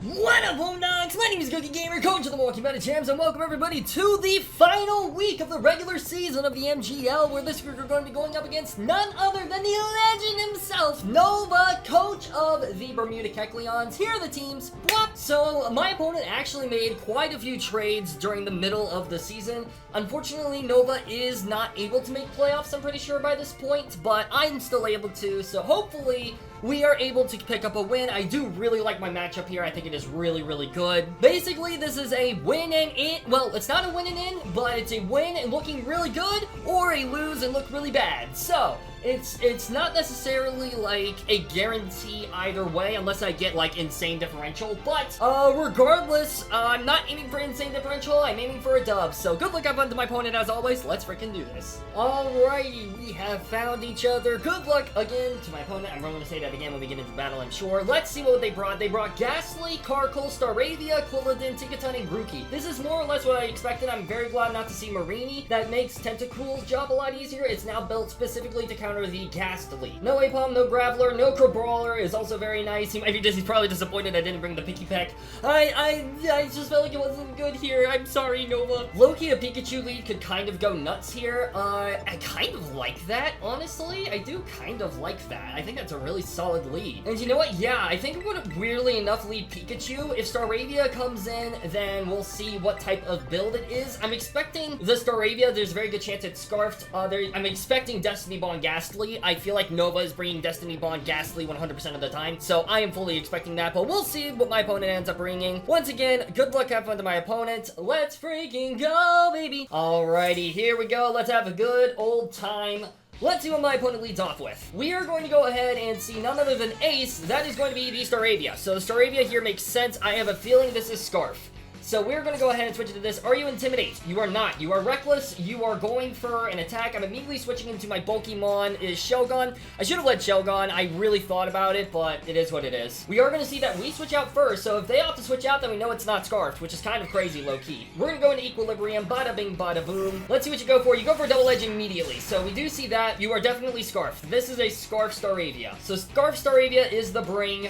What up, Homedawgs? My name is Gokey Gamer, coach of the Milwaukee Medichams, and welcome everybody to the final week of the regular season of the MGL, where this week we're going to be going up against none other than the legend himself, Nova, coach of the Bermuda Kecleons. Here are the teams. So, my opponent actually made quite a few trades during the middle of the season. Unfortunately, Nova is not able to make playoffs, I'm pretty sure, by this point, but I'm still able to, so hopefully we are able to pick up a win. I do really like my matchup here. I think it is really, really good. Basically, this is a win and in. Well, it's not a win and in, but it's a win and looking really good, or a lose and look really bad. So, it's not necessarily like a guarantee either way, unless I get like insane differential, but regardless, I'm not aiming for insane differential, I'm aiming for a dub. So good luck up to my opponent as always. Let's freaking do this. Alrighty, we have found each other. Good luck again to my opponent. I'm going to say that again when we get into battle, I'm sure. Let's see what they brought. They brought Ghastly, Carkol, Staravia, Quilladin, Tinkaton, and Grookey. This is more or less what I expected. I'm very glad not to see Marini. That makes Tentacool's job a lot easier. It's now built specifically to counter the Ghastly. No Apom, no Graveler, no Crabrawler is also very nice. He's probably disappointed I didn't bring the Picky Peck. I just felt like it wasn't good here. I'm sorry, Nova. Loki, a Pikachu lead could kind of go nuts here. I kind of like that, honestly. I do kind of like that. I think that's a really solid lead. And you know what? Yeah, I think I'm gonna weirdly enough lead Pikachu. If Staravia comes in, then we'll see what type of build it is. I'm expecting the Staravia. There's a very good chance it's Scarfed. I'm expecting Destiny Bond Ghastly. I feel like Nova is bringing Destiny Bond Ghastly 100% of the time, so I am fully expecting that, but we'll see what my opponent ends up bringing. Once again, good luck, have fun to my opponent. Let's freaking go, baby. Alrighty, here we go. Let's have a good old time. Let's see what my opponent leads off with. We are going to go ahead and see none other than Ace. That is going to be the Staravia. So the Staravia here makes sense. I have a feeling this is Scarf. So we're going to go ahead and switch into this. Are you Intimidate? You are not. You are Reckless. You are going for an attack. I'm immediately switching into my Pokemon is Shelgon. I should have led Shelgon. I really thought about it, but it is what it is. We are going to see that we switch out first, so if they opt to switch out, then we know it's not Scarfed, which is kind of crazy low-key. We're going to go into Equilibrium. Bada bing, bada boom. Let's see what you go for. You go for Double Edge immediately, so we do see that. You are definitely Scarfed. This is a Scarf Staravia. So Scarf Staravia is the bring.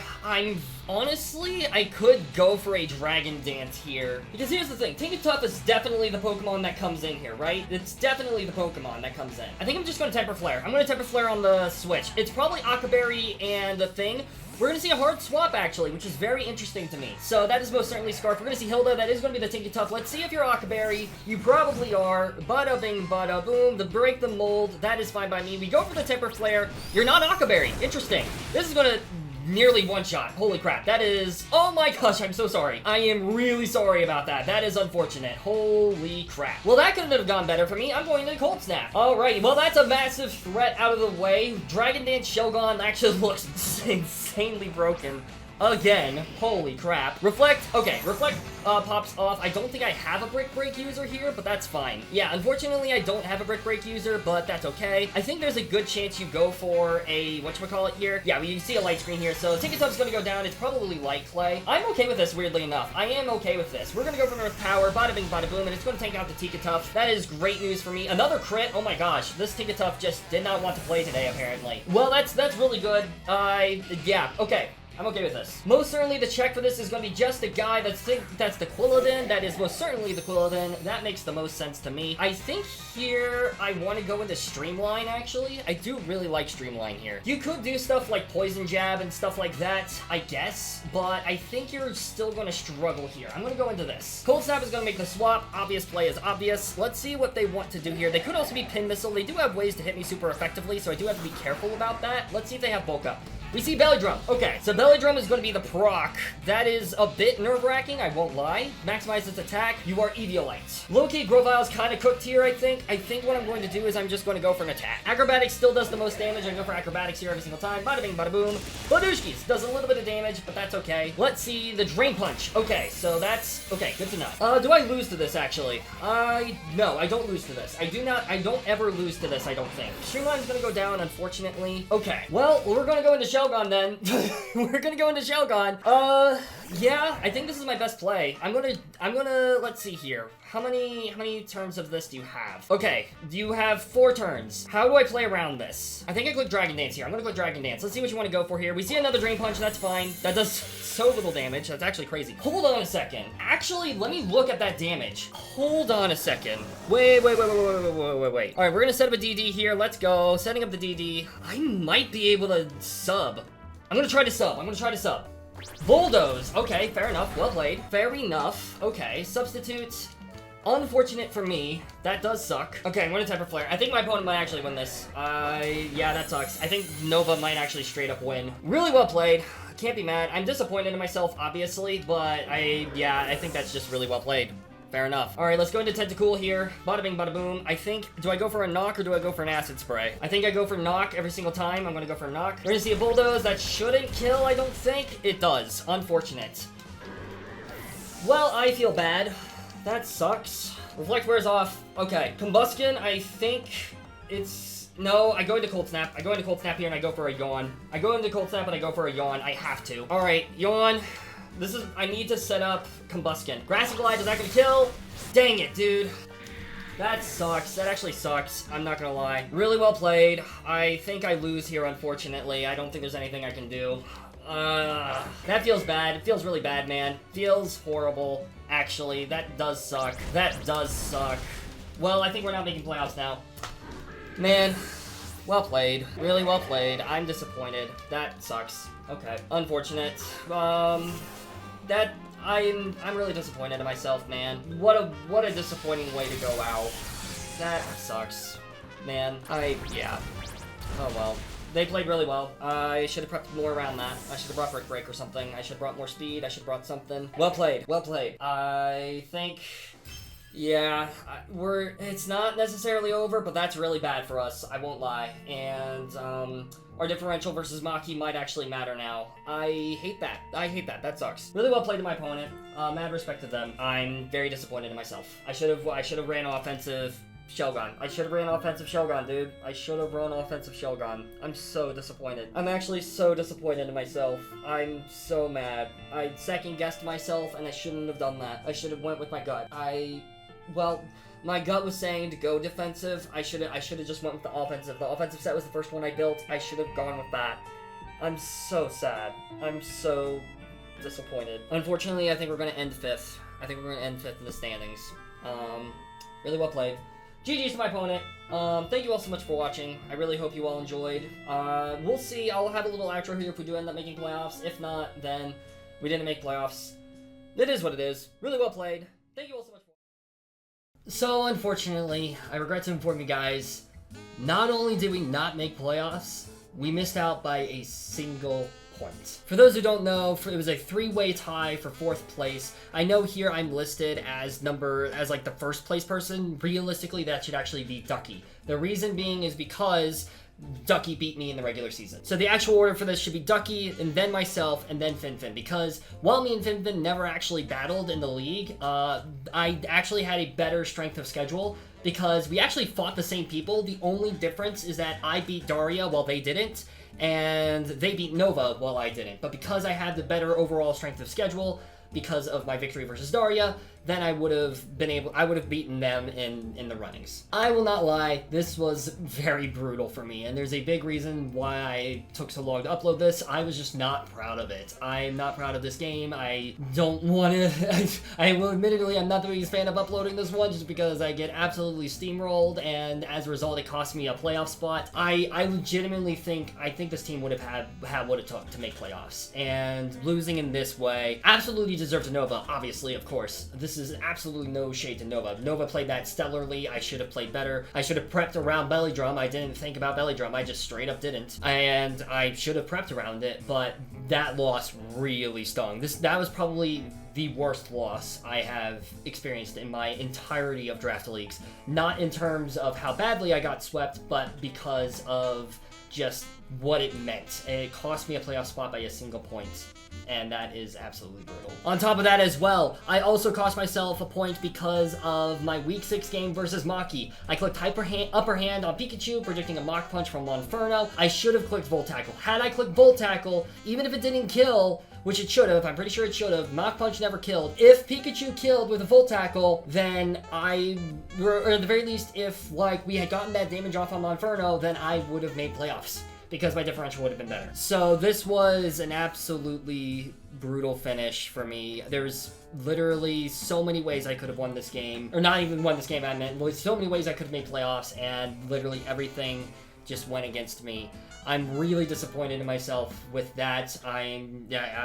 Honestly, I could go for a Dragon Dance here. Because here's the thing, Tinkaton is definitely the Pokemon that comes in here, right? It's definitely the Pokemon that comes in. I think I'm just going to Temper Flare. I'm going to Temper Flare on the switch. It's probably Akaberry and the thing. We're going to see a hard swap, actually, which is very interesting to me. So that is most certainly Scarf. We're going to see Hilda. That is going to be the Tinkaton. Let's see if you're Akaberry. You probably are. Bada bing, bada boom. The break the mold. That is fine by me. We go for the Temper Flare. You're not Akaberry. Interesting. This is going to nearly one-shot. Holy crap. That is... Oh my gosh, I'm so sorry. I am really sorry about that. That is unfortunate. Holy crap. Well, that couldn't have gone better for me. I'm going to Cold Snap. Alright, well, that's a massive threat out of the way. Dragon Dance Shelgon actually looks insanely broken. Again, holy crap. Reflect, okay, Reflect pops off. I don't think I have a Brick Break user here, but that's fine. Yeah, unfortunately, I don't have a Brick Break user, but that's okay. I think there's a good chance you go for a, whatchamacallit here? Yeah, you see a light screen here, so Tinkaton's gonna go down. It's probably Light Clay. I'm okay with this, weirdly enough. I am okay with this. We're gonna go for Earth Power, bada bing, bada boom, and it's gonna take out the Tinkaton. That is great news for me. Another crit, oh my gosh. This Tinkaton just did not want to play today, apparently. Well, that's really good. Yeah, okay. I'm okay with this. Most certainly the check for this is going to be just a guy that's the Quilladin. That is most certainly the Quilladin. That makes the most sense to me. I think here I want to go into Streamline, actually. I do really like Streamline here. You could do stuff like Poison Jab and stuff like that, I guess, but I think you're still going to struggle here. I'm going to go into this. Cold Snap is going to make the swap. Obvious play is obvious. Let's see what they want to do here. They could also be Pin Missile. They do have ways to hit me super effectively, so I do have to be careful about that. Let's see if they have Bulk Up. We see Belly Drum. Okay, so Belly Drum is going to be the proc. That is a bit nerve-wracking, I won't lie. Maximize its attack. You are Eviolite. Low-key, Grovile's kind of cooked here, I think. I think what I'm going to do is I'm just going to go for an attack. Acrobatics still does the most damage. I go for Acrobatics here every single time. Bada bing, bada boom. Badushkis does a little bit of damage, but that's okay. Let's see the Drain Punch. Okay, so that's... Okay, good to know. Do I lose to this, actually? No, I don't lose to this. I don't ever lose to this, I don't think. Streamline's going to go down, unfortunately. Okay, well, we're going to go into Shelgon then. We're gonna go into Shelgon. Yeah, I think this is my best play. I'm gonna, let's see here. How many turns of this do you have? Okay, you have 4 turns. How do I play around this? I think I click Dragon Dance here. I'm gonna click Dragon Dance. Let's see what you want to go for here. We see another Drain Punch, that's fine. That does so little damage. That's actually crazy. Hold on a second. Actually, let me look at that damage. Hold on a second. Wait. All right, we're gonna set up a DD here. Let's go. Setting up the DD. I might be able to sub. I'm gonna try to sub. Bulldoze. Okay, fair enough. Well played. Fair enough. Okay, substitute. Unfortunate for me. That does suck. Okay, I'm gonna Temper Flare. I think my opponent might actually win this. Yeah, that sucks. I think Nova might actually straight up win. Really well played. Can't be mad. I'm disappointed in myself, obviously, but I think that's just really well played. Fair enough. All right, let's go into Tentacool here. Bada bing, bada boom. I think, do I go for a knock or do I go for an acid spray? I think I go for knock every single time. I'm gonna go for a knock. We're gonna see a bulldoze. That shouldn't kill, I don't think. It does. Unfortunate. Well, I feel bad. That sucks. Reflect wears off. Okay, Combustion, I think it's... No, I go into Cold Snap. I go into Cold Snap here and I go for a Yawn. I go into Cold Snap and I go for a Yawn. I have to. All right, Yawn. I need to set up Combustion. Grassy Glide, is that gonna kill? Dang it, dude. That sucks. That actually sucks. I'm not gonna lie. Really well played. I think I lose here, unfortunately. I don't think there's anything I can do. That feels bad. It feels really bad, man. Feels horrible, actually. That does suck. That does suck. Well, I think we're not making playoffs now. Man, well played. Really well played. I'm disappointed. That sucks. Okay. Unfortunate. I'm really disappointed in myself, man. What a disappointing way to go out. That sucks. Man, yeah. Oh well. They played really well. I should have prepped more around that. I should have brought Brick Break or something. I should have brought more speed. I should have brought something. Well played. Well played. I think... Yeah, it's not necessarily over, but that's really bad for us, I won't lie. And, our differential versus Maki might actually matter now. I hate that. That sucks. Really well played to my opponent. Mad respect to them. I'm very disappointed in myself. I should have ran offensive Shellgun. I should have ran offensive Shellgun, dude. I should have run offensive Shellgun. I'm so disappointed. I'm actually so disappointed in myself. I'm so mad. I second-guessed myself, and I shouldn't have done that. I should have went with my gut. Well, my gut was saying to go defensive. I should have just went with the offensive. The offensive set was the first one I built. I should have gone with that. I'm so sad. I'm so disappointed. Unfortunately, I think we're going to end 5th. I think we're going to end 5th in the standings. Really well played. GG's to my opponent. Thank you all so much for watching. I really hope you all enjoyed. We'll see. I'll have a little outro here if we do end up making playoffs. If not, then we didn't make playoffs. It is what it is. Really well played. Thank you all so much for watching. So, unfortunately, I regret to inform you guys, not only did we not make playoffs, we missed out by a single point. For those who don't know, it was a 3-way tie for 4th place. I know here I'm listed as like the 1st place person. Realistically, that should actually be Ducky. The reason being is because Ducky beat me in the regular season. So the actual order for this should be Ducky, and then myself, and then Finfin. Because while me and Finfin never actually battled in the league, I actually had a better strength of schedule because we actually fought the same people. The only difference is that I beat Daria while they didn't, and they beat Nova while I didn't. But because I had the better overall strength of schedule, because of my victory versus Daria, then I would have beaten them in the runnings. I will not lie, this was very brutal for me, and there's a big reason why I took so long to upload this. I was just not proud of it. I'm not proud of this game. I don't want to... I will admittedly, I'm not the biggest fan of uploading this one, just because I get absolutely steamrolled, and as a result, it cost me a playoff spot. I legitimately think this team would have had what it took to make playoffs, and losing in this way absolutely deserved to Nova, obviously, of course. This is absolutely no shade to Nova. Nova played that stellarly. I should have played better. I should have prepped around Belly Drum. I didn't think about Belly Drum. I just straight up didn't. And I should have prepped around it, but that loss really stung. That was probably the worst loss I have experienced in my entirety of draft leagues. Not in terms of how badly I got swept, but because of just what it meant. It cost me a playoff spot by a single point, and that is absolutely brutal. On top of that as well, I also cost myself a point because of my Week 6 game versus Maki. I clicked upper hand on Pikachu, predicting a Mach Punch from Monferno. I should have clicked Volt Tackle. Had I clicked Volt Tackle, even if it didn't kill, which it should have. I'm pretty sure it should have. Mach Punch never killed. If Pikachu killed with a full tackle, then or at the very least, if like we had gotten that damage off on Monferno, then I would have made playoffs, because my differential would have been better. So this was an absolutely brutal finish for me. There's literally so many ways I could have won this game, or not even won this game, I meant so many ways I could have made playoffs, and literally everything just went against me. I'm really disappointed in myself with that. I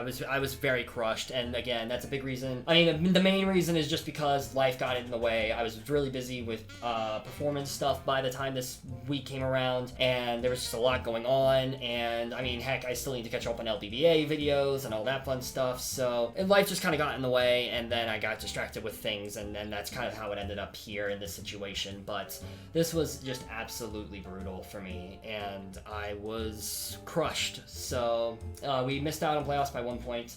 was very crushed, and again, that's a big reason. I mean, the main reason is just because life got in the way. I was really busy with performance stuff by the time this week came around, and there was just a lot going on, and I mean, heck, I still need to catch up on LBVA videos and all that fun stuff, so life just kind of got in the way, and then I got distracted with things, and then that's kind of how it ended up here in this situation. But this was just absolutely brutal for me, and I was crushed. So we missed out on playoffs by 1 point,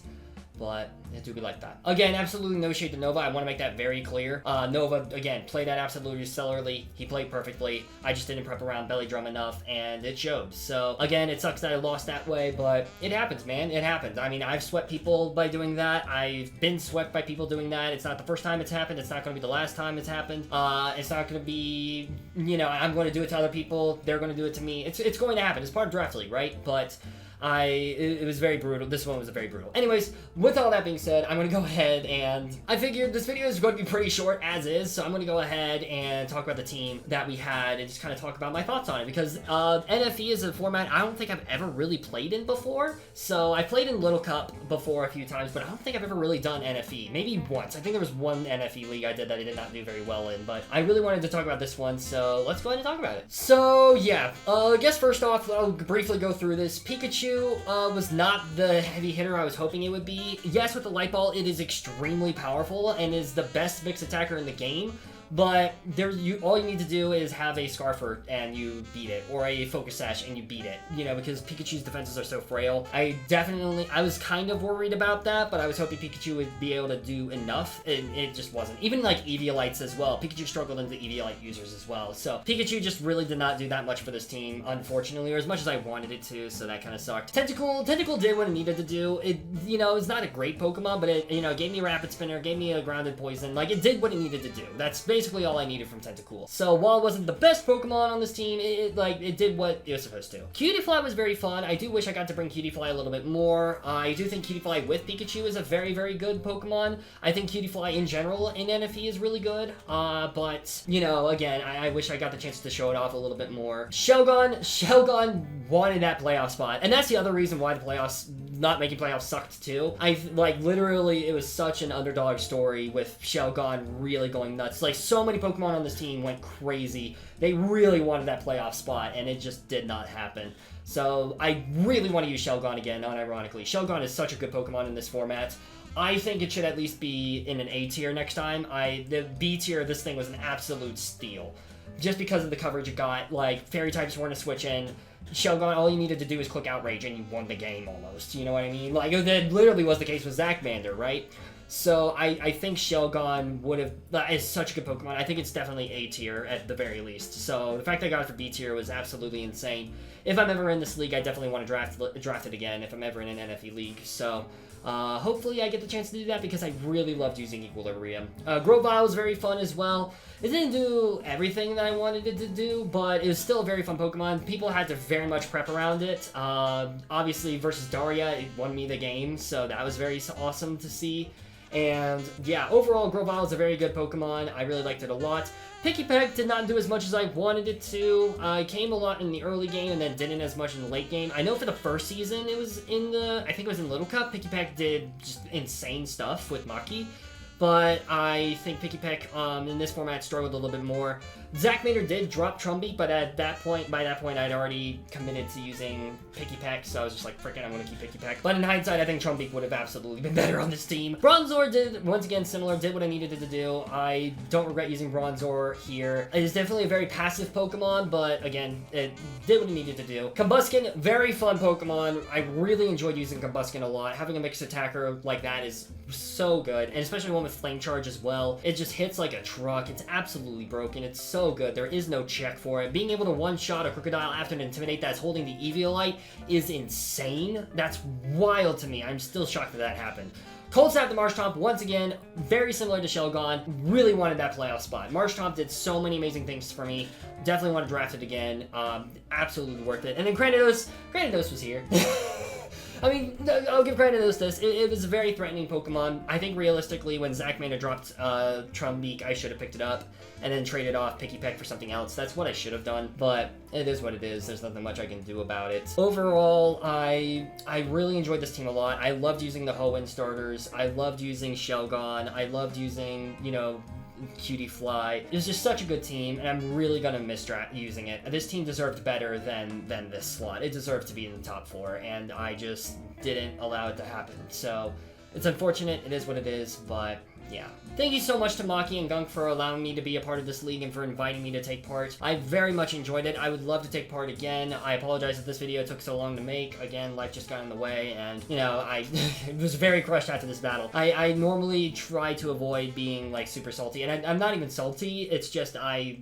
but it do be like that. Again, absolutely no shade to Nova. I want to make that very clear. Nova, again, played that absolutely stellarly. He played perfectly. I just didn't prep around Belly Drum enough, and it showed. So, again, it sucks that I lost that way, but it happens, man. It happens. I mean, I've swept people by doing that. I've been swept by people doing that. It's not the first time it's happened. It's not going to be the last time it's happened. It's not going to be, you know, I'm going to do it to other people. They're going to do it to me. It's going to happen. It's part of Draft League, right? But it was very brutal. This one was very brutal. Anyways, with all that being said, I'm going to go ahead and I figured this video is going to be pretty short as is, so I'm going to go ahead and talk about the team that we had and just kind of talk about my thoughts on it, because NFE is a format I don't think I've ever really played in before. So I played in Little Cup before a few times, but I don't think I've ever really done NFE. Maybe once. I think there was one NFE league I did that I did not do very well in, but I really wanted to talk about this one, so let's go ahead and talk about it. So yeah, I guess first off, I'll briefly go through this. Pikachu was not the heavy hitter I was hoping it would be. Yes, with the Light Ball, it is extremely powerful and is the best mix attacker in the game. But all you need to do is have a Scarfer and you beat it, or a Focus Sash and you beat it, you know, because Pikachu's defenses are so frail. I was kind of worried about that, but I was hoping Pikachu would be able to do enough, and it just wasn't. Even like Eviolites as well. Pikachu struggled into Eviolite users as well. So Pikachu just really did not do that much for this team, unfortunately, or as much as I wanted it to, so that kind of sucked. Tentacle did what it needed to do. It, you know, it's not a great Pokemon, but it, you know, gave me a Rapid Spinner, gave me a Grounded Poison. Like, it did what it needed to do. That's basically all I needed from Tentacool. So while it wasn't the best Pokemon on this team, it did what it was supposed to. Cutiefly was very fun. I do wish I got to bring Cutiefly a little bit more. I do think Cutiefly with Pikachu is a very, very good Pokemon. I think Cutiefly in general in NFE is really good. But, you know, again, I wish I got the chance to show it off a little bit more. Shelgon wanted that playoff spot. And that's the other reason why the playoffs, not making playoffs, sucked too. Literally, it was such an underdog story with Shelgon really going nuts. Like, so many Pokemon on this team went crazy. They really wanted that playoff spot, and it just did not happen. So I really want to use Shelgon again, unironically. Shelgon is such a good Pokemon in this format. I think it should at least be in an A tier next time. The B tier, this thing was an absolute steal. Just because of the coverage it got, like, Fairy types weren't a switch in. Shelgon, all you needed to do is click Outrage and you won the game almost, you know what I mean? Like, that literally was the case with Zachmander, right? So I think Shelgon is such a good Pokemon. I think it's definitely A tier at the very least. So the fact I got it for B tier was absolutely insane. If I'm ever in this league, I definitely want to draft it again if I'm ever in an NFE league. So hopefully I get the chance to do that, because I really loved using Equilibrium. Grovyle was very fun as well. It didn't do everything that I wanted it to do, but it was still a very fun Pokemon. People had to very much prep around it. Obviously versus Daria, it won me the game, so that was very awesome to see. And yeah, overall, Grovyle is a very good Pokemon. I really liked it a lot. Pikipek did not do as much as I wanted it to. It came a lot in the early game and then didn't as much in the late game. I know for the first season it was I think it was in Little Cup, Pikipek did just insane stuff with Maki. But I think Pikipek in this format struggled a little bit more. Zachmander did drop Trumbeak, but by that point, I'd already committed to using Pikipek, so I was just like, frickin', I'm gonna keep Pikipek. But in hindsight, I think Trumbeak would have absolutely been better on this team. Bronzor did, once again, similar, did what I needed it to do. I don't regret using Bronzor here. It is definitely a very passive Pokemon, but again, it did what it needed to do. Combuskin, very fun Pokemon. I really enjoyed using Combuskin a lot. Having a mixed attacker like that is so good, and especially one with Flame Charge as well. It just hits like a truck. It's absolutely broken. It's so so good. There is no check for it. Being able to one-shot a Crocodile after an Intimidate that's holding the Eviolite is insane. That's wild to me. I'm still shocked that happened. Cold Snap the Marshtomp, once again, very similar to Shelgon. Really wanted that playoff spot. Marshtomp did so many amazing things for me. Definitely want to draft it again. Absolutely worth it. And then Granados was here. I mean, I'll give Granados this. It was a very threatening Pokemon. I think realistically, when Zach Mana dropped Trumbeak, I should have picked it up and then traded off Picky Peck for something else. That's what I should have done, but it is what it is. There's nothing much I can do about it. Overall, I really enjoyed this team a lot. I loved using the Hoenn starters. I loved using Shelgon. I loved using, you know, Cutie Fly. It was just such a good team, and I'm really gonna miss using it. This team deserved better than this slot. It deserved to be in the top 4, and I just didn't allow it to happen. So it's unfortunate. It is what it is, but yeah. Thank you so much to Maki and Gunk for allowing me to be a part of this league and for inviting me to take part. I very much enjoyed it. I would love to take part again. I apologize if this video took so long to make. Again, life just got in the way, and, you know, I was very crushed after this battle. I normally try to avoid being, like, super salty, and I'm not even salty. It's just I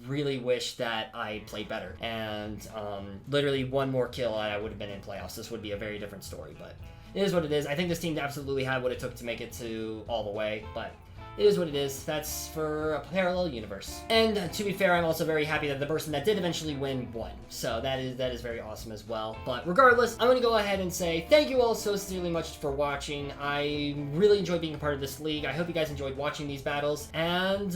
really wish that I played better. And literally one more kill and I would have been in playoffs. This would be a very different story, but it is what it is. I think this team absolutely had what it took to make it to all the way, but it is what it is. That's for a parallel universe. And to be fair, I'm also very happy that the person that did eventually win won. So that is very awesome as well. But regardless, I'm going to go ahead and say thank you all so sincerely much for watching. I really enjoyed being a part of this league. I hope you guys enjoyed watching these battles. And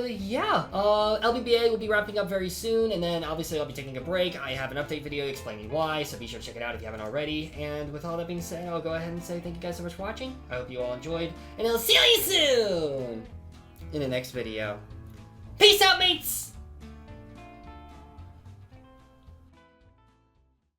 yeah, LBBA will be wrapping up very soon, and then obviously I'll be taking a break. I have an update video explaining why, so be sure to check it out if you haven't already. And with all that being said, I'll go ahead and say thank you guys so much for watching. I hope you all enjoyed, and I'll see you soon in the next video. Peace out, mates!